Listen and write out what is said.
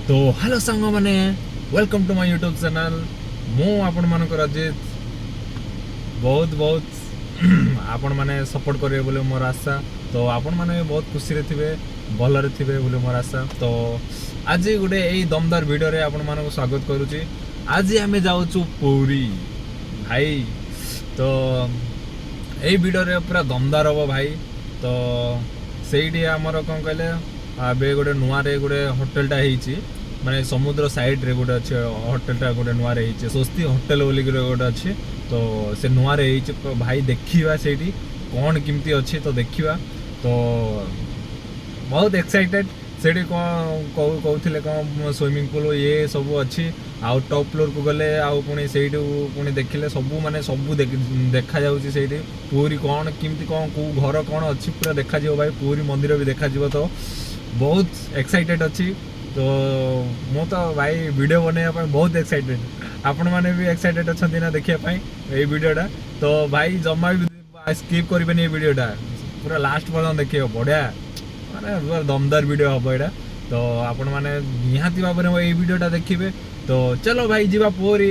तो हेलो सांग मैंने welcome to my YouTube channel मु आपण मानकर अजित बहुत बहुत आपण माने सपोर्ट करेंगे बोले मोर आशा। तो आपण माने बहुत खुशी रे थिबे भलरे थिबे बोले मोर आशा। तो आज गोटे यही दमदार वीडियो रे आपण मानक स्वागत करूची। आज आमे जाउछु पुरी भाई। तो यही वीडियो रे पूरा दमदार हो भाई। तो सेठी आमर कौन कहले आबे गोटे नुआ रे गोटे होटेलटा ହେଇଛି माने समुद्र साइड रे गोटे अच्छे होटेलटा गोटे नुआ रे ହେଇଛି स्वस्ति होटेल बोली गोटे अच्छे। तो से नुआ रे ହେଇଛି भाई देखिबा सेठी कौन किमती अच्छी तो देखिबा। तो बहुत एक्साइटेड सेठी कहूले कौन स्विमिंग पूल ये सब अच्छी आउ टॉप फ्लोर को गले आउ पुणी से पुणी देखिले सबू माने सबू देखा जाउची सेठी पूरी कौन किमती कौन को घर कौन अच्छी पूरा देखा जिवो भाई। पूरी मंदिर भी देखा जिवो। तो बहुत एक्साइटेड अच्छी। तो मु तो भाई वीडियो बनैया बहुत एक्साइटेड आपण माने भी एक्साइटेड अच्छी ना देखिया ये वीडियोटा। तो भाई जमा भी स्किप करें ये वीडियोटा पूरा लास्ट पर्यटन देखिए बढ़िया माने पूरा दमदार वीडियो हम यहाँ। तो आपण माने निहाती भाव में ये वीडियोटा देखिए। तो चलो भाई जीवा पुरी।